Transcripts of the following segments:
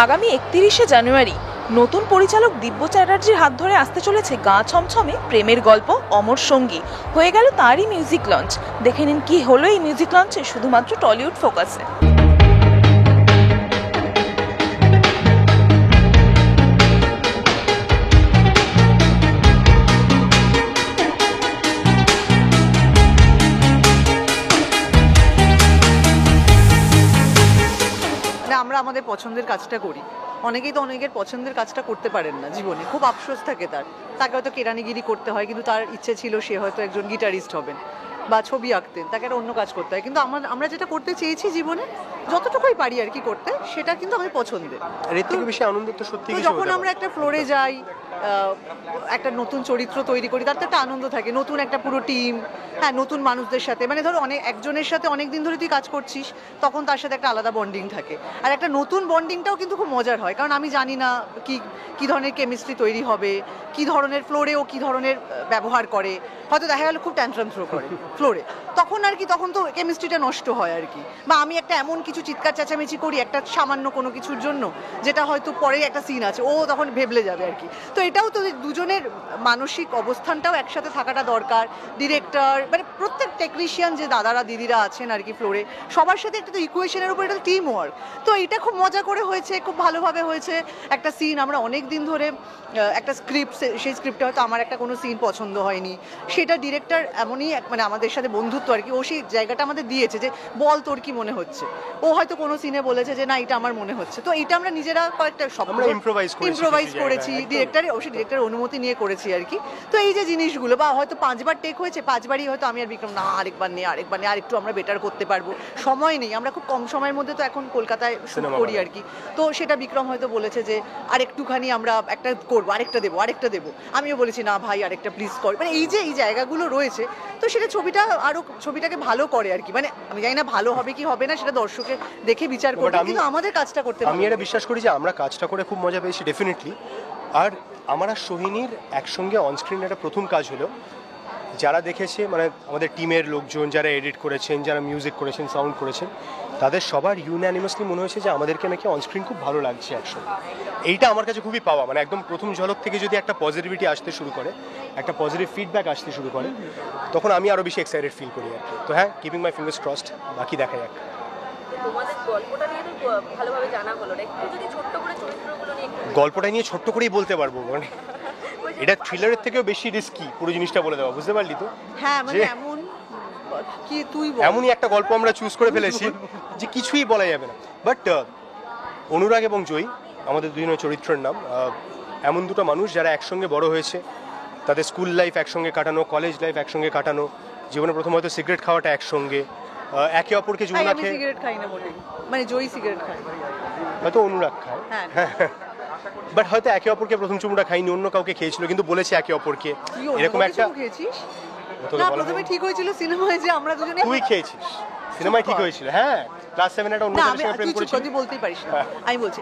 আগামী 31শে জানুয়ারি নতুন পরিচালক দিব্য চ্যাটার্জির হাত ধরে আসতে চলেছে গা ছমছমে প্রেমের গল্প অমর সঙ্গী। হয়ে গেল তারই মিউজিক লঞ্চ। দেখে নিন কি হলো এই মিউজিক লঞ্চে শুধুমাত্র টলিউড ফোকাসে। আমরা আমাদের পছন্দের কাজটা করি, অনেকেই তো অনেকের পছন্দের কাজটা করতে পারেন না জীবনে, খুব আফসোস থাকে তাকে হয়তো কেরানিগিরি করতে হয়, কিন্তু তার ইচ্ছে ছিল সে হয়তো একজন গিটারিস্ট হবেন বা ছবি আঁকতেন, তাকে একটা অন্য কাজ করতে হয়। কিন্তু আমরা যেটা করতে চেয়েছি জীবনে, যতটুকুই পারি আর কি করতে, সেটা কিন্তু আমি পছন্দের। এর থেকে বেশি আনন্দ তো সত্যি কিছু যখন আমরা একটা ফ্লোরে যাই, একটা নতুন চরিত্র তৈরি করি, তার তো একটা আনন্দ থাকে, নতুন একটা পুরো টিম, হ্যাঁ, নতুন মানুষদের সাথে, মানে ধরো একজনের সাথে অনেক দিন ধরে তুই কাজ করছিস, তখন তার সাথে একটা আলাদা বন্ডিং থাকে। আর একটা নতুন বন্ডিংটাও কিন্তু খুব মজার হয়, কারণ আমি জানি না কি ধরনের কেমিস্ট্রি তৈরি হবে, কি ধরনের ফ্লোরে ও কি ধরনের ব্যবহার করে। হয়তো দেখা গেল খুব ট্যান্ট্রাম থ্রো করে ফ্লোরে, তখন তো কেমিস্ট্রিটা নষ্ট হয় আর কি। বা আমি একটা এমন কিছু চিৎকার চেঁচামেচি করি একটা সামান্য কোনো কিছুর জন্য, যেটা হয়তো পরে একটা সিন আছে, ও তখন ভেবলে যাবে আর কি। তো এটাও তো দুজনের মানসিক অবস্থানটাও একসাথে থাকাটা দরকার। ডিরেক্টর, মানে প্রত্যেক টেকনিশিয়ান যে দাদারা দিদিরা আছেন আর কি ফ্লোরে, সবার সাথে একটা তো ইকুয়েশনের উপর, এটা তো টিম ওয়ার্ক। তো এটা খুব মজা করে হয়েছে, খুব ভালোভাবে হয়েছে। একটা সিন আমরা অনেক দিন ধরে একটা স্ক্রিপ্ট, সেই স্ক্রিপ্টে হয়তো আমার একটা কোনো সিন পছন্দ হয়নি, সেটা ডিরেক্টর এমনই মানে আমাদের সাথে বন্ধুত্ব আর কি, ও সেই জায়গাটা আমাদের দিয়েছে যে বল তোর কি মনে হচ্ছে। ও হয়তো কোনো সিনে বলেছে যে না এটা আমার মনে হচ্ছে, তো এটা আমরা নিজেরা কয়েকটা ইম্প্রোভাইজ করেছি, ডিরেক্টরের অনুমতি নিয়ে করেছি আর কি। তো এই যে জিনিসগুলো, বা হয়তো 5বার টেক হয়েছে, 5বারই হয়তো আমি আর বিক্রম না আরেকবার নেই আরেকটু আমরা বেটার করতে পারবো, সময় নেই, আমরা খুব কম সময়ের মধ্যে তো এখন কলকাতায় শুট করি আর কি। তো সেটা বিক্রম হয়তো বলেছে যে আরেকটুখানি আমরা একটা করবো, আরেকটা দেবো, আমিও বলেছি না ভাই আরেকটা প্লিজ কর। মানে এই যে এই জায়গাগুলো রয়েছে, তো সেটা ছবিটাকে ভালো করে আর কি। মানে আমি জানি না ভালো হবে কি হবে না, সেটা দর্শকে দেখে বিচার করবে, কিন্তু আমাদের কাজটা করতে আমি এটা বিশ্বাস করি যে আমরা কাজটা করে খুব মজা পেয়েছি ডেফিনেটলি। আর আমার আর সোহিনীর একসঙ্গে অনস্ক্রিন একটা প্রথম কাজ হলো। যারা দেখেছে, মানে আমাদের টিমের লোকজন যারা এডিট করেছেন, যারা মিউজিক করেছেন, সাউন্ড করেছেন, তাদের সবার ইউনানিমাসলি মনে হয়েছে যে আমাদেরকে নাকি অনস্ক্রিন খুব ভালো লাগছে একসঙ্গে। এইটা আমার কাছে খুবই পাওয়া, মানে একদম প্রথম ঝলক থেকে যদি একটা পজিটিভিটি আসতে শুরু করে, একটা পজিটিভ ফিডব্যাক আসতে শুরু করে, তখন আমি আরও বেশি এক্সাইটেড ফিল করি আর কি। তো হ্যাঁ, কিপিং মাই ফিঙ্গার্স ক্রসড, বাকি দেখা যাক। গল্পটা নিয়ে ছোট্ট করেই বলতে পারবো, মানে এটা থ্রিলারের থেকেও বেশি রিস্কি পুরো জিনিসটা বলে দেওয়া, বুঝতে পারলি তো? হ্যাঁ, মানে এমন কি তুই এমনই একটা গল্প আমরা চুজ করে ফেলেছি যে কিছুই বলা যাবে না। বাট অনুরাগ এবং জয়ী আমাদের দুজনের চরিত্রের নাম। এমন দুটো মানুষ যারা একসঙ্গে বড় হয়েছে, তাদের স্কুল লাইফ একসঙ্গে কাটানো, কলেজ লাইফ একসঙ্গে কাটানো, জীবনে প্রথম হয়তো সিগারেট খাওয়াটা একসঙ্গে, একে অপরকে যমুনা খেয়ে। সিগারেট খাই না বলে, মানে জয়ী সিগারেট খায়, হয়তো অনুরাগ খায়, হ্যাঁ, বাট হয়তো একে অপরকে প্রথম চুমুটা খাইনি, অন্য কাউকে খেয়েছিল, কিন্তু বলেছে একে অপরকে এরকম একটা। খেয়েছিস না? প্রথমে ঠিক হয়েছিল সিনেমায় যে আমরা দুজনে, তুই খেয়েছিস সিনেমায়, ঠিক হয়েছিল। হ্যাঁ, ক্লাস 7 একটা অন্য ছেলের সাথে প্রেম করেছিস, তুই বলতেই পারিস না। আমি বলছি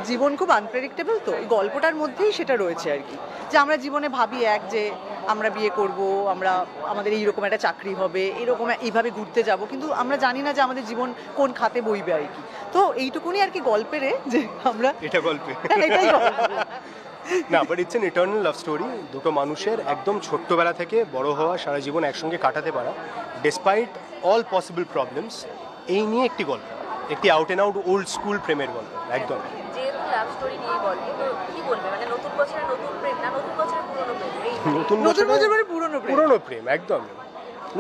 জীবন খুব আনপ্রেডিক্টেবল, তো এই গল্পটার মধ্যেই সেটা রয়েছে আর কি, যে আমরা জীবনে ভাবি যে আমরা বিয়ে করব, আমাদের এইরকম একটা চাকরি হবে, এরকম এইভাবে ঘুরতে যাব, কিন্তু আমরা জানি না যে আমাদের জীবন কোন খাতে বইবে আর কি। তো এইটুকুনি আর কি গল্পের, যে আমরা এটা গল্পে না, but it's an eternal love story. দুটো মানুষের একদম ছোট্টবেলা থেকে বড় হওয়া, সারা জীবন একসঙ্গে কাটাতে পারা, ডিসপাইট অল পসিবল প্রবলেমস, এই নিয়ে একটি গল্প, একটি out and out old school প্রেমের গল্প একদম। পুরনো প্রেম, একদম।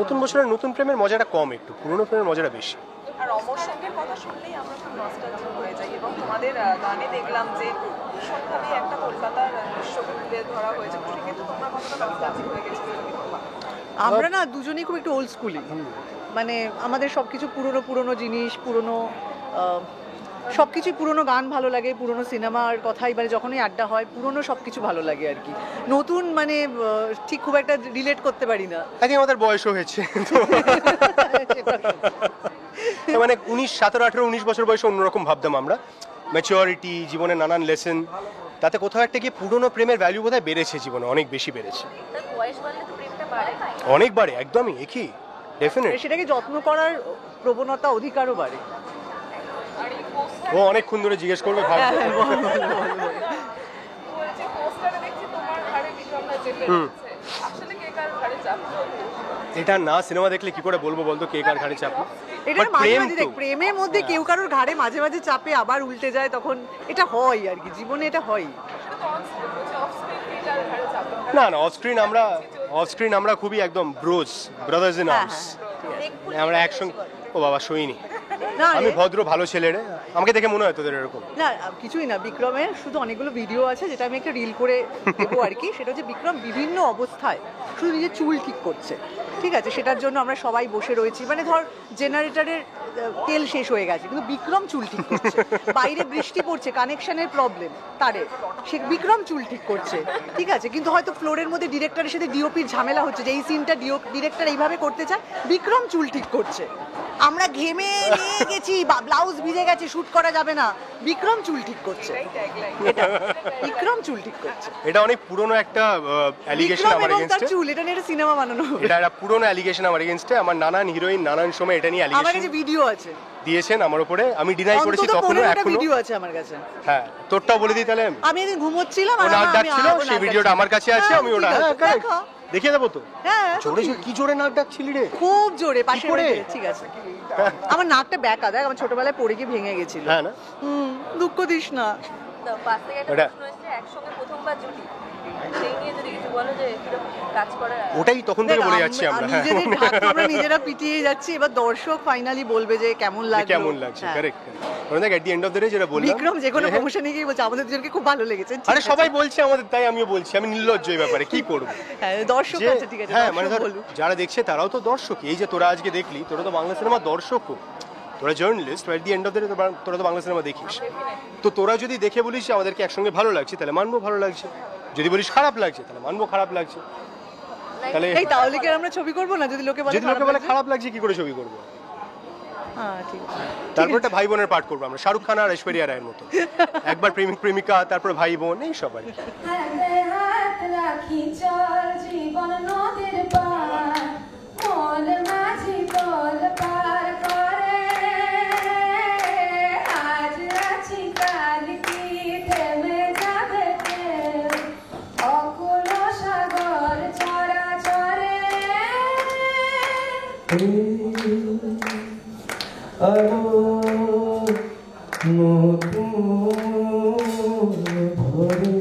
নতুন বছরের নতুন প্রেমের মজাটা কম, একটু পুরনো প্রেমের মজাটা বেশি। আর অমর সঙ্গের কথা শুনলেই আমরা খুব নস্টালজিক হয়ে যাই, এবং তোমাদের গানে দেখলাম যে ভীষণভাবে একটা কলকাতার দৃশ্যকে তুলে ধরা হয়েছে, সেক্ষেত্রে তোমরা কতটা নস্টালজিক হয়ে গেছিলে? আমরা না দুজনেই খুব একটু ওল্ড স্কুলি, মানে আমাদের সবকিছু পুরনো জিনিস, সবকিছুই পুরনো, গান ভালো লাগে, পুরনো সিনেমার কথাই, মানে যখনই আড্ডা হয় পুরনো সবকিছু ভালো লাগে আর কি। নতুন মানে ঠিক খুব একটা রিলেট করতে পারি না। আমাদের বয়সও হয়েছে, মানে 17, 18, 19 বছর বয়সে অন্যরকম ভাবতাম আমরা, ম্যাচিওরিটি, জীবনে নানান লেসেন, তাতে কোথাও একটা গিয়ে পুরনো প্রেমের ভ্যালু বোধহয় বেড়েছে, জীবনে অনেক বেশি বেড়েছে, অনেক বাড়ে, একদমই একই, ডেফিনেট। সেটাকে যত্ন করার প্রবণতা, অধিকারও বাড়ে। ও অনেকক্ষণ ধরে জিজ্ঞেস করবে হ্যাঁ ভাববে। হ্যাঁ বল, বল, বল, বল। বলছে পোস্টারে দেখছি তোমার ঘাড়ে বিক্রমদা চেপে রয়েছে আসলে কে কার ঘাড়ে চাপলো এটা না সিনেমা দেখলে কি করে বলবো বলতো কে কার ঘাড়ে চাপলো? এটা But মাঝে প্রেম মাঝে তো। দেখ, প্রেমের মধ্যে কেউ কারোর ঘাড়ে মাঝে মাঝে চাপে আবার উল্টে যায়, তখন এটা হয় আর কি, জীবনে এটা হয়। সেটা তো অন স্ক্রিন বলছে অফ স্ক্রিন কে কার ঘাড়ে চাপলো না না, অফ স্ক্রিন আমরা খুবই একদম ব্রোজ, ব্রাদার্স ইন হ্যাঁ, আর্মস। আমরা একসঙ্গে, ও বাবা সইনি, না আমি রে, ভদ্র ভালো ছেলে রে, আমাকে দেখে মনে হয় তোদের এরকম। না কিছুই না, বিক্রমের শুধু অনেকগুলো ভিডিও আছে যেটা আমি একটা রিল করে দেবো আর কি। সেটা হচ্ছে বিক্রম বিভিন্ন অবস্থায় শুধু নিজের চুল ঠিক করছে, ঠিক আছে? সেটার জন্য আমরা সবাই বসে রয়েছি, মানে ধর জেনারেটরের তেল শেষ হয়ে গেছে কিন্তু বিক্রম চুল ঠিক করছে, বাইরে বৃষ্টি পড়ছে, কানেকশনের প্রবলেম তারে, সে বিক্রম চুল ঠিক করছে, ঠিক আছে? কিন্তু হয়তো ফ্লোরের মধ্যে ডিরেক্টরের সাথে ডিওপির ঝামেলা হচ্ছে যে এই সিনটা ডিরেক্টর এইভাবে করতে চায়, বিক্রম চুল ঠিক করছে। আমরা ঘেমে নিয়ে গেছি, ব্লাউজ ভিজে গেছে, শুট করা যাবে না, বিক্রম চুল ঠিক করছে, এটা বিক্রম চুল ঠিক করছে। এটা অনেক পুরনো একটা অ্যালিগেশন বিক্রম আমার এবং তার এগেইনস্টে, চুল, এটা নিয়ে একটা সিনেমা বানানো হবে। এটা একটা পুরনো অ্যালিগেশন আমার এগেইনস্টে। আমার নানান হিরোইন নানান সময় এটা নিয়ে আমার অ্যালিগেশন কাছে ভিডিও আছে, দিয়েছেন আমার উপরে, আমি ডিনাই করেছি অন্তত তখনও 15টা এখনো। ভিডিও আছে আমার কাছে। হ্যাঁ, তোরটাও বলে দিই তাহলে। আমি একদিন ঘুমোচ্ছিলাম ও আর নাক আমি ডাকছিল, আবার সেই নাক ভিডিওটা ডাকছি। আমার কাছে আছে, হ্যাঁ, আমি ওটা ঠিক হ্যাঁ আছে, correct, দেখো। দেখিয়ে দেবো তো। হ্যাঁ জোরে জোরে কি জোরে নাক ডাকছিলি রে? খুব জোরে, পাশে কি করে? ঠিক আছে। আমার নাকটা ব্যাকা, দেখ আমার ছোটবেলায় পড়ে গিয়ে ভেঙে গেছিল। হ্যাঁ না, দুঃখ দিস না। পাশ থেকে একটা ওটা- প্রশ্ন এসেছে একসঙ্গে প্রথমবার জুটি সেই নিয়ে যদি কিছু বলো যে কিরকম কাজ করা ওটাই তখন থেকে দেখ, বলে যাচ্ছি আমরা। হ্যাঁ, নিজেদের ঢাক তো আমরা নিজেরা পিটিয়ে যাচ্ছি, এবার দর্শক ফাইনালি বলবে যে কেমন লাগলো। কেমন লাগছে, হ্যাঁ। কারেক্ট। মানে দেখ, at the end of the day যেটা বললাম, বিক্রম যে কোনো যে- প্রমোশনে গিয়ে বলছে আমাদের দুজনকে খুব ভালো লেগেছে, ঠিক আরে আছে। সবাই বলছে আমাদের, তাই আমিও বলছি, আমি নির্লজ্জ এই ব্যাপারে, কি করব? হ্যাঁ, দর্শক যে আছে, ঠিক আছে, হ্যাঁ, দর্শক মানে ধর বলুক। যারা দেখছে তারাও তো দর্শক। এই যে তোরা আজকে দেখলি, তোরা তো বাংলা সিনেমার দর্শকও, তোরা journalist, at the end of the day তোরা তো বাংলা সিনেমা দেখিস। তো তোরা যদি দেখে বলিস যে আমাদেরকে একসঙ্গে ভালো লাগছে, তাহলে মানবো ভালো লাগছে। যদি বলিস খারাপ লাগছে, তাহলে মানবো খারাপ লাগছে। তাহলে এই তাহলে কি আর আমরা ছবি করবো না যদি লোকে বলে যদি লোকে বলে খারাপ লাগছে, কি করে ছবি করবো? হ্যাঁ ঠিক আছে। তারপর একটা ভাই বোনের পাঠ করবো আমরা, শাহরুখ খান আর ঐশ্বরিয়া রায়ের মতো। একবার প্রেমিক প্রেমিকা, তারপর ভাই বোন, এই সবাই। হাতে হাত রাখি চল জীবন নদীর পার মন মাঝি তল পার করে আজ আছি কাল কি থেমে যাবে কেউ অকুল সাগর চড়া চড়ে আরো নতুন ভরে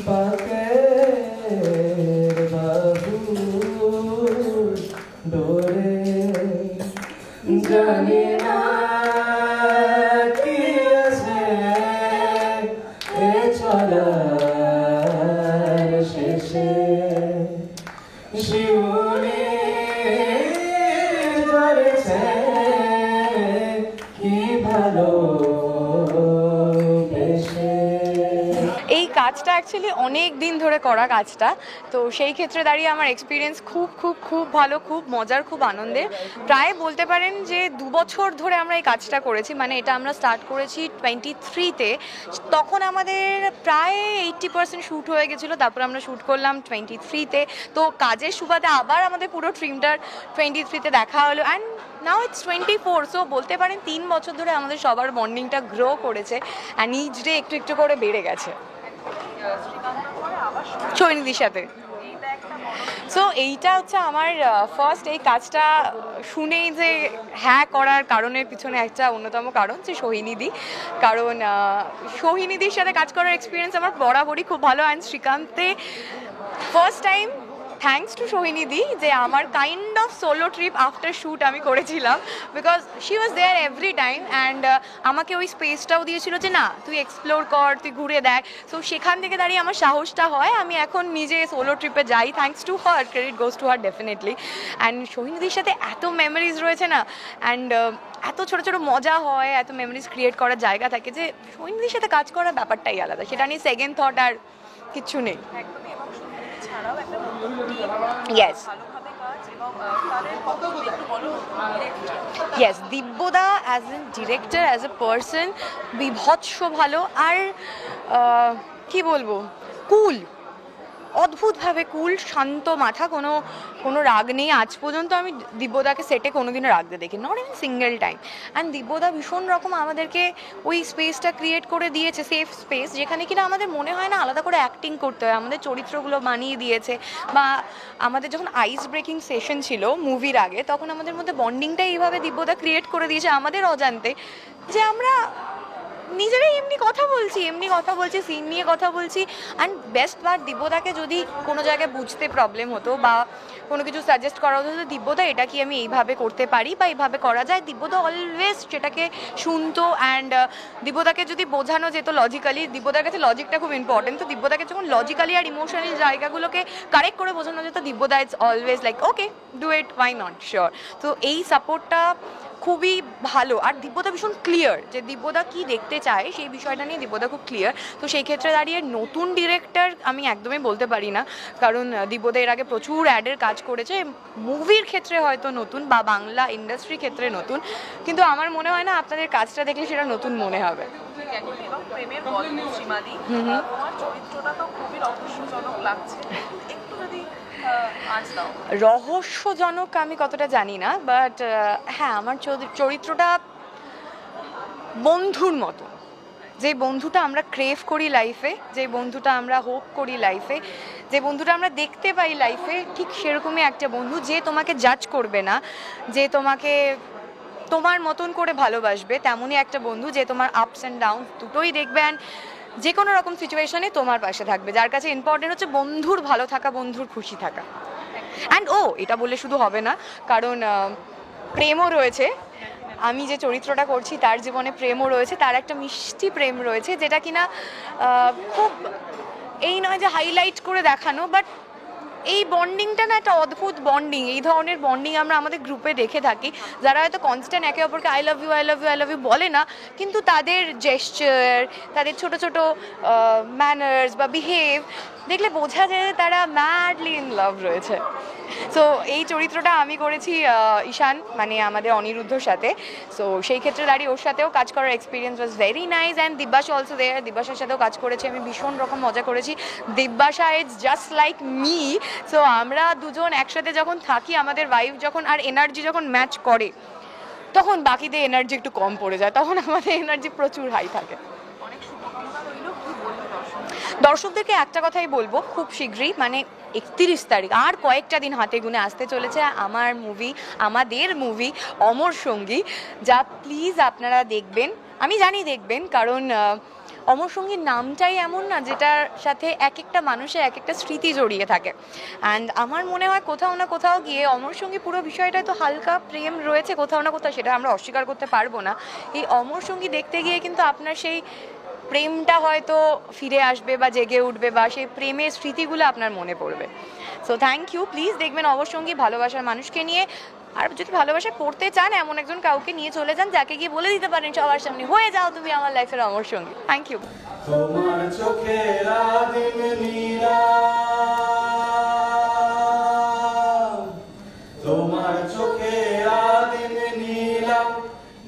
পাকের বাবু ডোরে জানি না কি আছে এ চলার শেষে শিউলি ধরেছে কি ভালো এই কাজটা অ্যাকচুয়ালি অনেক দিন ধরে করা কাজটা, তো সেই ক্ষেত্রে দাঁড়িয়ে আমার এক্সপিরিয়েন্স খুব খুব খুব ভালো, খুব মজার, খুব আনন্দের। প্রায় বলতে পারেন যে 2 বছর ধরে আমরা এই কাজটা করেছি, মানে এটা আমরা স্টার্ট করেছি 23-তে, তখন আমাদের প্রায় 80% শ্যুট হয়ে গেছিলো, তারপর আমরা শ্যুট করলাম 23-তে। তো কাজের সুবাদে আবার আমাদের পুরো ট্রিমটার 23-তে দেখা হলো, অ্যান্ড নাও ইটস 24, সো বলতে পারেন 3 বছর ধরে আমাদের সবার বন্ডিংটা গ্রো করেছে, অ্যান্ড ইচ ডে একটু একটু করে বেড়ে গেছে সৈনিধির সাথে। সো এইটা হচ্ছে আমার ফার্স্ট এই কাজটা শুনেই যে হ্যাঁ করার কারণের পিছনে একটা অন্যতম কারণ যে সোহিনীদি, কারণ সোহিনীদির সাথে কাজ করার এক্সপিরিয়েন্স আমার বরাবরই খুব ভালো, অ্যান্ড শ্রীকান্তে ফার্স্ট টাইম থ্যাঙ্কস টু সোহিনীদি যে আমার kind of solo trip after shoot আমি করেছিলাম, because she was there every time, and আমাকে ওই স্পেসটাও দিয়েছিল যে না তুই এক্সপ্লোর কর, তুই ঘুরে দেখ। সো সেখান থেকে দাঁড়িয়ে আমার সাহসটা হয়, আমি এখন নিজে সোলো ট্রিপে যাই, thanks to her, credit goes to her definitely. And সোহিনীদির সাথে এত মেমোরিজ রয়েছে না, অ্যান্ড এত ছোটো ছোটো মজা হয়, এত মেমোরিজ ক্রিয়েট করার জায়গা থাকে যে সোহিনীদির সাথে কাজ করার ব্যাপারটাই আলাদা, সেটা নিয়ে সেকেন্ড থট আর কিচ্ছু নেই। ছাড়াও একটা নতুন টিম ইয়েস ভালোভাবে কাজ এবং তাদের বক্তব্য একটু বলো ডিরেক্টর। ইয়েস, দিব্যদা as a director, as a person বিভৎস ভালো, আর কি বলবো, কুল, অদ্ভুতভাবে কুল, শান্ত মাথা, কোনো রাগ নেই। আজ পর্যন্ত আমি দিব্যদাকে সেটে কোনোদিনও রাগতে দেখি, not even single time. And দিব্যদা ভীষণ রকম আমাদেরকে ওই স্পেসটা ক্রিয়েট করে দিয়েছে, সেফ স্পেস, যেখানে কিনা আমাদের মনে হয় না আলাদা করে অ্যাক্টিং করতে হয়। আমাদের চরিত্রগুলো বানিয়ে দিয়েছে, বা আমাদের যখন আইস ব্রেকিং সেশন ছিল মুভির আগে, তখন আমাদের মধ্যে বন্ডিংটা এইভাবে দিব্যদা ক্রিয়েট করে দিয়েছে আমাদের অজান্তে, যে আমরা নিজেরাই এমনি কথা বলছি, সিন নিয়ে কথা বলছি। অ্যান্ড বেস্ট পার্ট, দিব্যদাকে যদি কোনো জায়গায় বুঝতে প্রবলেম হতো বা কোনো কিছু সাজেস্ট করা হতো, দিব্যদা এটা কি আমি এইভাবে করতে পারি বা এইভাবে করা যায়, দিব্যদা অলওয়েজ সেটাকে শুনতো। অ্যান্ড দিব্যদাকে যদি বোঝানো যেত লজিক্যালি, দিব্যদার কাছে লজিকটা খুব ইম্পর্টেন্ট, তো দিব্যদাকে যখন লজিক্যালি আর ইমোশনাল জায়গাগুলোকে কারেক্ট করে বোঝানো যেত, দিব্যদা it's always like okay do it, why not, sure. তো এই সাপোর্টটা খুবই ভালো। আর দিব্যদা ভীষণ ক্লিয়ার, যে দিব্যদা কি দেখতে চায় সেই বিষয়টা নিয়ে দিব্যদা খুব ক্লিয়ার। তো সেই ক্ষেত্রে দাঁড়িয়ে নতুন ডিরেক্টর আমি একদমই বলতে পারি না, কারণ দিব্যদা এর আগে প্রচুর অ্যাডের কাজ করেছে, মুভির ক্ষেত্রে হয়তো নতুন বা বাংলা ইন্ডাস্ট্রি ক্ষেত্রে নতুন, কিন্তু আমার মনে হয় না আপনাদের কাজটা দেখলে সেটা নতুন মনে হবে। এবং প্রেমের গল্প সীমাদি, তোমার চরিত্রটা তো খুবই রহস্যজনক লাগছে, একটু যদি আঁচ দাও। রহস্যজনক আমি কতটা জানি না, বাট হ্যাঁ, আমার চরিত্রটা বন্ধুর মতো, যে বন্ধুটা আমরা ক্রেভ করি লাইফে, যে বন্ধুটা আমরা হোপ করি লাইফে, যে বন্ধুটা আমরা দেখতে পাই লাইফে, ঠিক সেরকমই একটা বন্ধু, যে তোমাকে জাজ করবে না, যে তোমাকে তোমার মতন করে ভালোবাসবে, তেমনই একটা বন্ধু, যে তোমার আপস অ্যান্ড ডাউন দুটোই দেখবে, অ্যান্ড যে কোনো রকম সিচুয়েশনে তোমার পাশে থাকবে, যার কাছে ইম্পর্টেন্ট হচ্ছে বন্ধুর ভালো থাকা, বন্ধুর খুশি থাকা। অ্যান্ড এটা বললে শুধু হবে না, কারণ প্রেমও রয়েছে। আমি যে চরিত্রটা করছি তার জীবনে প্রেমও রয়েছে, তার একটা মিষ্টি প্রেম রয়েছে, যেটা কিনা খুব এই নয় যে হাইলাইট করে দেখানো, বাট এই বন্ডিংটা না একটা অদ্ভুত বন্ডিং। এই ধরনের বন্ডিং আমরা আমাদের গ্রুপে দেখে থাকি, যারা হয়তো কনস্ট্যান্ট একে অপরকে I love you I love you I love you বলে না, কিন্তু তাদের জেস্চার, তাদের ছোট ছোট ম্যানার্স বা বিহেভ দেখলে বোঝা যায় যে তারা ম্যাডলি ইন লাভ রয়েছে। সো এই চরিত্রটা আমি করেছি ঈশান, মানে আমাদের অনিরুদ্ধর সাথে। সো সেই ক্ষেত্রে দাঁড়িয়ে ওর সাথেও কাজ করার experience was very nice. And Dibyasha also there, দিব্যাশার সাথেও কাজ করেছি আমি, ভীষণ রকম মজা করেছি। Dibyasha it's just like me. So আমরা দুজন একসাথে যখন থাকি, আমাদের ভাইব যখন আর এনার্জি যখন ম্যাচ করে, তখন বাকিদের এনার্জি একটু কম পড়ে যায়, তখন আমাদের এনার্জি প্রচুর হাই থাকে। দর্শকদেরকে একটা কথাই বলবো, খুব শীঘ্রই, মানে 31 তারিখ, আর কয়েকটা দিন হাতে গুনে আসতে চলেছে আমাদের মুভি অমর সঙ্গী, যা প্লিজ আপনারা দেখবেন। আমি জানি দেখবেন, কারণ অমর সঙ্গীর নামটাই এমন না, যেটার সাথে এক একটা মানুষের এক একটা স্মৃতি জড়িয়ে থাকে। অ্যান্ড আমার মনে হয় কোথাও না কোথাও গিয়ে অমর সঙ্গী পুরো বিষয়টায় তো হালকা প্রেম রয়েছে কোথাও না কোথাও, সেটা আমরা অস্বীকার করতে পারবো না। এই অমর সঙ্গী দেখতে গিয়ে কিন্তু আপনার সেই প্রেমটা হয়তো ফিরে আসবে বা জেগে উঠবে, বা সেই প্রেমের স্মৃতিগুলো আপনার মনে পড়বে। সো থ্যাংক ইউ, প্লিজ দেখবেন অমর সঙ্গী। ভালোবাসার মানুষকে নিয়ে, আর যদি ভালোবাসা করতে চান, এমন একজন কাউকে নিয়ে চলে যান, যাকে গিয়ে বলে দিতে পারেন সবার সামনে, হয়ে যাও তুমি আমার লাইফের অমর সঙ্গী। Thank you. তোমার চোখের আদিম নীলা, তোমার চোখের আদিম নীলা,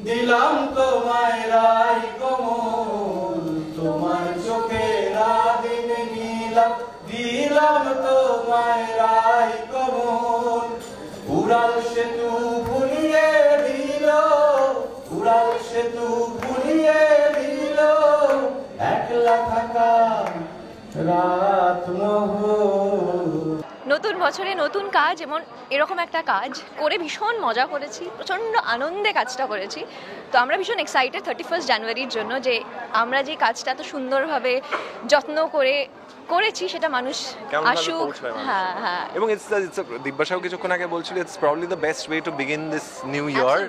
দিলাম তোমায় রাই কমল। তোমার চোখের আদিম নীলা, দিলাম তোমায় রাই কমল। উড়াল সেতু ভুলিয়ে দিল, উড়াল সেতু ভুলিয়ে দিল, একলা থাকা রাত মহল। নতুন বছরে নতুন কাজ, এমন এরকম একটা কাজ করে ভীষণ মজা করেছি, প্রচণ্ড আনন্দে কাজটা করেছি। তো আমরা ভীষণ এক্সাইটেড 31 জানুয়ারির জন্য, যে আমরা যে কাজটা এত সুন্দরভাবে যত্ন করে করেছি সেটা মানুষ আসুক। হ্যাঁ হ্যাঁ, এবং দিব্যাশাও কিছুক্ষণ আগে বলছিল, it's probably the best way to begin this new year.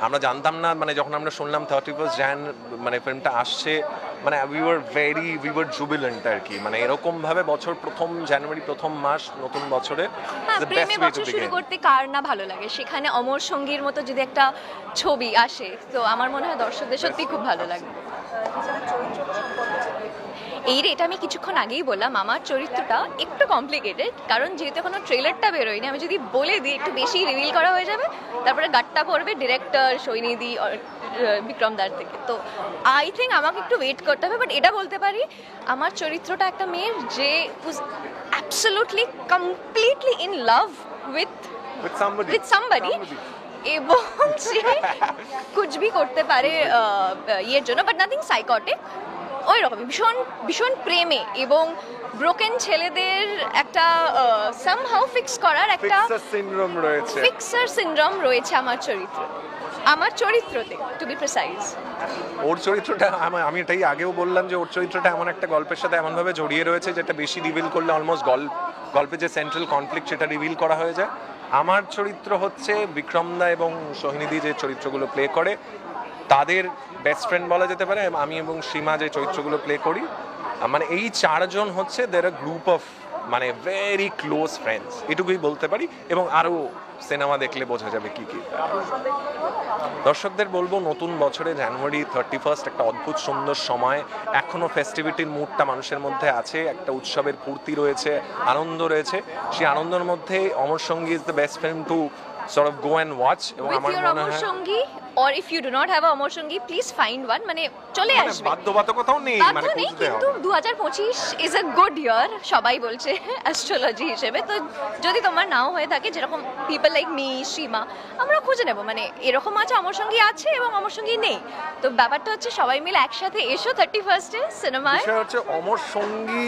আমরা জানতাম না, মানে যখন আমরা শুনলাম 31 jan মানে ফিল্মটা আসছে, মানে উই ওয়ার জুবিলেন্ট আর কি। মানে এরকম ভাবে বছর প্রথম জানুয়ারি, প্রথম মাস নতুন বছরে, প্রেমে বছর শুরু করতে কার না ভালো লাগে, সেখানে অমর সঙ্গীর মতো যদি একটা ছবি আসে, তো আমার মনে হয় দর্শকদের সত্যি খুব ভালো লাগবে। এটা আমি কিছুক্ষণ আগেই বললাম, আমার চরিত্রটা একটু কমপ্লিকেটেড, কারণ যেহেতু এখনো ট্রেলারটা বেরোয়নি, আমি যদি বলে দিই একটু বেশি রিভিল করা হয়ে যাবে, তারপরে গাট্টা করবে ডিরেক্টর সৈনিধি বিক্রম দার থেকে। তো আই থিঙ্ক আমাকে একটু ওয়েট করতে হবে, বাট এটা বলতে পারি আমার চরিত্রটা একটা মেয়ের যে ওয়াজ absolutely completely in love with somebody, এবং সে কুচবি করতে পারে ইয়ের জন্য, বাট নাথিং সাইকটিক, ওই রকমই ভীষণ ভীষণ প্রেমে এবং ব্রোকেন ছেলেদের একটা সামহাউ ফিক্স করার একটা ফিক্সার সিনড্রোম রয়েছে আমার চরিত্রতে, টু বি প্রিসাইজ। ওর চরিত্রটা আমি এটাই আগেও বললাম যে ওর চরিত্রটা এমন একটা গল্পের সাথে এমনভাবে জড়িয়ে রয়েছে যেটা বেশি রিভিল করলে অলমোস্ট গল্পে যে সেন্ট্রাল কনফ্লিক্ট সেটা রিভিল করা হয়ে যায়। আমার চরিত্র হচ্ছে বিক্রমদা এবং সোহিনীদি যে চরিত্রগুলো প্লে করে তাদের বেস্ট ফ্রেন্ড বলা যেতে পারে। আমি এবং সীমা যে চরিত্রগুলো প্লে করি, মানে এই চারজন হচ্ছে দের আ গ্রুপ অফ মানে ভেরি ক্লোজ ফ্রেন্ডস, এটুকুই বলতে পারি। এবং আরও সিনেমা দেখলে বোঝা যাবে কি কি। দর্শকদের বলবো নতুন বছরে জানুয়ারি 31 একটা অদ্ভুত সুন্দর সময়, এখনো ফেস্টিভিটির মুডটা মানুষের মধ্যে আছে, একটা উৎসবের পূর্তি রয়েছে, আনন্দ রয়েছে। সেই আনন্দের মধ্যে Amar Sangi is the best film to sort of go and watch। এবং আমার মনে হয় or if you do not have a অমর সঙ্গী, please find one, মানে চলে আসবে, বাধ্যবাধকতাও নেই, মানে কিন্তু 2025 is a good year সবাই বলছে অ্যাস্ট্রোলজি হিসেবে। তো যদি তোমার নাও হয়ে থাকে, যেরকম পিপল লাইক মি, সীমা, আমরা খুঁজে নেব, মানে এরকম আছে অমর সঙ্গী আছে এবং অমর সঙ্গী নেই, তো ব্যাপারটা হচ্ছে সবাই মিলে একসাথে এসো 31 সিনেমায়। বিষয় হচ্ছে অমর সঙ্গী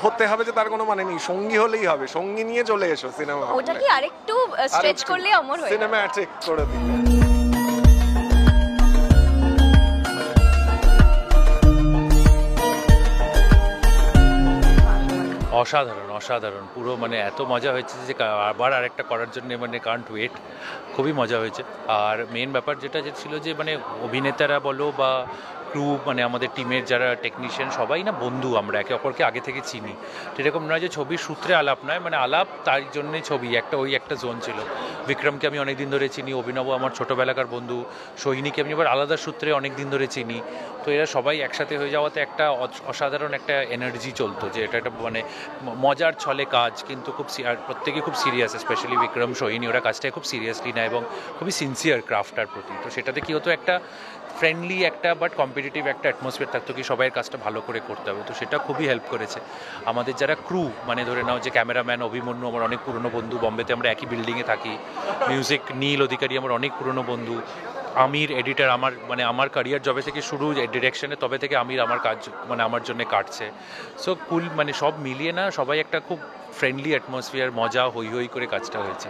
হতে হবে যে তার কোনো মানে নেই, সঙ্গী হলেই হবে, সঙ্গী নিয়ে চলে এসো সিনেমা। ওটা কি আরেকটু স্ট্রেচ করলে অমর হয়ে সিনেম্যাটিক করে দিবে। অসাধারণ পুরো, মানে এত মজা হয়েছে যে আবার আরেকটা করার জন্য মানে কান্ট ওয়েট, খুবই মজা হয়েছে। আর মেন ব্যাপার যেটা ছিল যে মানে অভিনেতারা বলো বা ক্রু, মানে আমাদের টিমের যারা টেকনিশিয়ান সবাই না বন্ধু, আমরা একে অপরকে আগে থেকে চিনি। এরকম নয় যে ছবির সূত্রে আলাপ নয়, মানে আলাপ তার জন্যই ছবি, একটা জোন ছিল। বিক্রমকে আমি অনেক দিন ধরে চিনি, অভিনব আমার ছোটোবেলাকার বন্ধু, সোহিনীকে আমি আবার আলাদা সূত্রে অনেক দিন ধরে চিনি। তো এরা সবাই একসাথে হয়ে যাওয়াতে একটা অসাধারণ একটা এনার্জি চলতো, যে এটা একটা মানে মজার ছলে কাজ, কিন্তু খুব প্রত্যেকে খুব সিরিয়াস, স্পেশালি বিক্রম সোহিনী, ওরা কাজটাকে খুব সিরিয়াসলি নেয় এবং খুবই সিনসিয়ার ক্রাফটার প্রতি। তো সেটাতে কী হতো, একটা ফ্রেন্ডলি একটা বাট কম্পিটিটিভ একটা অ্যাটমসফিয়ার থাকতো, কি সবাই কাজটা ভালো করে করতে হবে। তো সেটা খুবই হেল্প করেছে আমাদের যারা ক্রু, মানে ধরে নাও যে ক্যামেরাম্যান অভিমন্যু আমার অনেক পুরনো বন্ধু, বম্বেতে আমরা একই বিল্ডিংয়ে থাকি। মিউজিক নীল অধিকারী আমার অনেক পুরনো বন্ধু। আমির এডিটার, আমার ক্যারিয়ার জবে থেকে শুরু ডিরেকশনে, তবে থেকে আমির আমার কাজ মানে আমার জন্য কাটছে। সো কুল, মানে সব মিলিয়ে না সবাই একটা খুব ফ্রেন্ডলি অ্যাটমসফিয়ার, মজা হই হই করে কাজটা হয়েছে।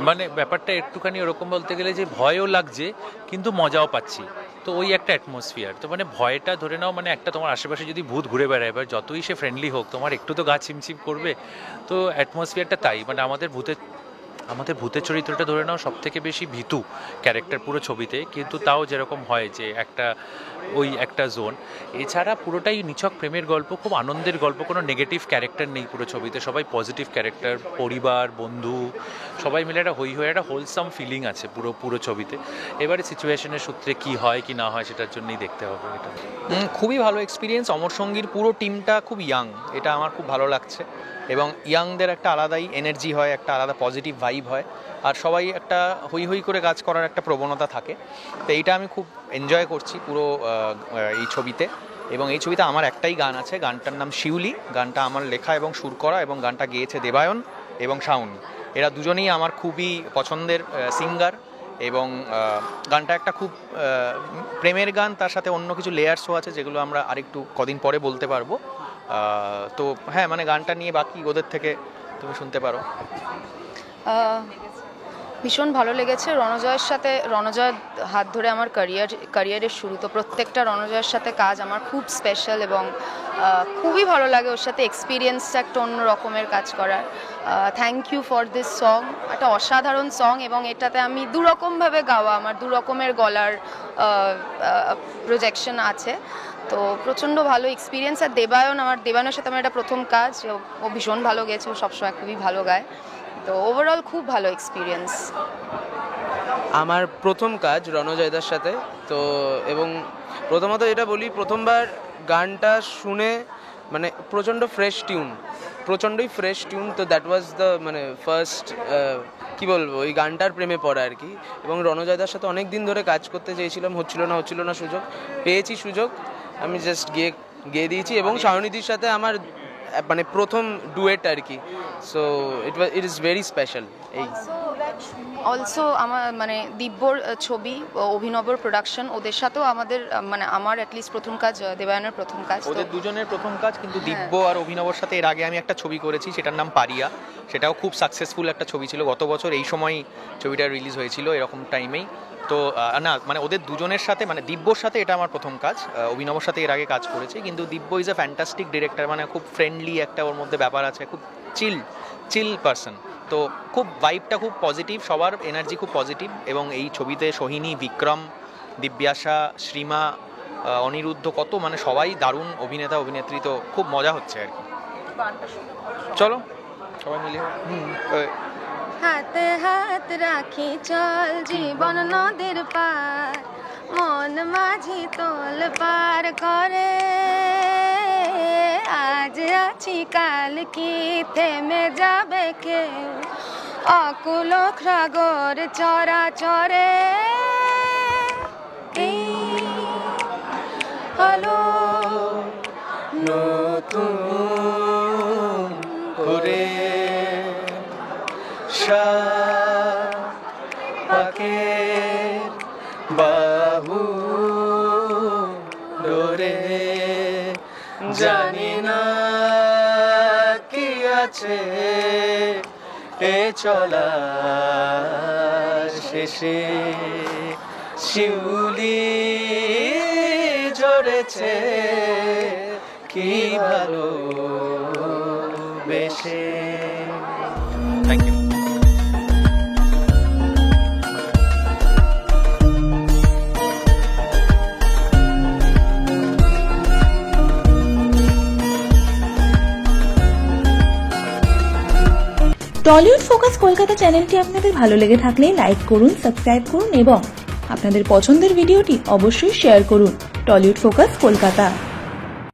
মানে ব্যাপারটা একটুখানি ওরকম বলতে গেলে যে ভয়ও লাগছে কিন্তু মজাও পাচ্ছি, তো ওই একটা অ্যাটমসফিয়ার। তো মানে ভয়টা ধরে নাও, মানে একটা তোমার আশেপাশে যদি ভূত ঘুরে বেড়ায়, এবার যতই সে ফ্রেন্ডলি হোক তোমার একটু তো গা চিমচিম করবে। তো অ্যাটমসফিয়ারটা তাই, মানে আমাদের ভূতের চরিত্রটা ধরে নাও সব থেকে বেশি ভীতু ক্যারেক্টার পুরো ছবিতে, কিন্তু তাও যেরকম হয় যে একটা জোন। এছাড়া পুরোটাই নিছক প্রেমের গল্প, খুব আনন্দের গল্প, কোনো নেগেটিভ ক্যারেক্টার নেই পুরো ছবিতে, সবাই পজিটিভ ক্যারেক্টার, পরিবার, বন্ধু, সবাই মিলে একটা হয়ে একটা হোলসাম ফিলিং আছে পুরো ছবিতে। এবারে সিচুয়েশনের সূত্রে কি হয় কি না হয় সেটার জন্যই দেখতে হবে। এটা খুবই ভালো এক্সপিরিয়েন্স। অমর সঙ্গীর পুরো টিমটা খুব ইয়াং, এটা আমার খুব ভালো লাগছে। এবং ইয়াংদের একটা আলাদাই এনার্জি হয়, একটা আলাদা পজিটিভ ভাইব হয়, আর সবাই একটা হই করে কাজ করার একটা প্রবণতা থাকে। তো এইটা আমি খুব এনজয় করছি পুরো এই ছবিতে। এবং এই ছবিতে আমার একটাই গান আছে, গানটার নাম শিউলি। গানটা আমার লেখা এবং সুর করা, এবং গানটা গেয়েছে দেবায়ন এবং শাওন। এরা দুজনেই আমার খুবই পছন্দের সিঙ্গার। এবং গানটা একটা খুব প্রেমের গান, তার সাথে অন্য কিছু লেয়ার্সও আছে যেগুলো আমরা আরেকটু কদিন পরে বলতে পারবো। তো হ্যাঁ, মানে গানটা নিয়ে বাকি ওদের থেকে তুমি শুনতে পারো। ভীষণ ভালো লেগেছে। রণজয়ের হাত ধরে আমার ক্যারিয়ারের শুরু, তো প্রত্যেকটা রণজয়ের সাথে কাজ আমার খুব স্পেশাল এবং খুবই ভালো লাগে ওর সাথে এক্সপিরিয়েন্সটা একটা অন্য রকমের কাজ করার। Thank you for this song, একটা অসাধারণ সং, এবং এটাতে আমি দুরকমভাবে গাওয়া, আমার দুরকমের গলার প্রজেকশন আছে, তো প্রচণ্ড ভালো এক্সপিরিয়েন্স। আর দেবায়নের সাথে আমার এটা প্রথম কাজ, ও ভীষণ ভালো গেছে, ও সবসময় খুবই ভালো গায়। তো ওভারঅল খুব ভালো এক্সপিরিয়েন্স। আমার প্রথম কাজ রণজয়দার সাথে, তো এবং প্রথমত এটা বলি, প্রথমবার গানটা শুনে মানে প্রচণ্ডই ফ্রেশ টিউন, তো দ্যাট ওয়াজ দ্য মানে ফার্স্ট কি বলবো, ওই গানটার প্রেমে পড়া আর কি। এবং রণজয়দার সাথে অনেক দিন ধরে কাজ করতে চেয়েছিলাম, হচ্ছিল না সুযোগ, পেয়েছি সুযোগ, আমি জাস্ট গিয়ে দিয়েছি। এবং সায়নিধির সাথে আমার মানে প্রথম ডুয়েট আর কি, so it is very special. এই অলসো আমার মানে দিব্যর ছবি, অভিনবর প্রোডাকশন, ওদের সাথেও আমাদের মানে আমার অ্যাটলিস্ট প্রথম কাজ, দেবায়নের প্রথম কাজ, ওদের দুজনের প্রথম কাজ। কিন্তু দিব্য আর অভিনবর সাথে এর আগে আমি একটা ছবি করেছি, সেটার নাম পারিয়া, সেটাও খুব সাকসেসফুল একটা ছবি ছিল। গত বছর এই সময় ছবিটা রিলিজ হয়েছিল, এরকম টাইমেই। তো না মানে ওদের দুজনের সাথে মানে দিব্যর সাথে এটা আমার প্রথম কাজ, অভিনবর সাথে এর আগে কাজ করেছি। কিন্তু দিব্য ইজ আ ফ্যান্টাস্টিক ডিরেক্টর, মানে খুব ফ্রেন্ডলি একটা ওর মধ্যে ব্যাপার আছে, খুব চিল পারসন। তো খুব ভাইবটা খুব পজিটিভ, সবার এনার্জি খুব পজিটিভ। এবং এই ছবিতে সোহিনী, বিক্রম, দিব্যাসা, শ্রীমা, অনিরুদ্ধ, কত মানে সবাই দারুণ অভিনেতা অভিনেত্রী, তো খুব মজা হচ্ছে আর কি। চলো সবাই মিলে হাতে হাত রাখি চল জীবন নদীর পার, মন মাঝি তোল পার করে, আজ আছি কাল কি থেমে যাবে কেউ, অকুল সাগর চরাচরে। এই হলো নতুন করে পাকের বাহু ডোরে, জানি না কি আছে এ চলা শেষে, শিউলি ঝরেছে কি ভালো বেশে। Thank you. Tollywood focus Kolkata চ্যানেলটি আপনাদের ভালো লেগে থাকলে লাইক করুন, সাবস্ক্রাইব করুন এবং আপনাদের পছন্দের ভিডিওটি অবশ্যই শেয়ার করুন। Tollywood focus Kolkata.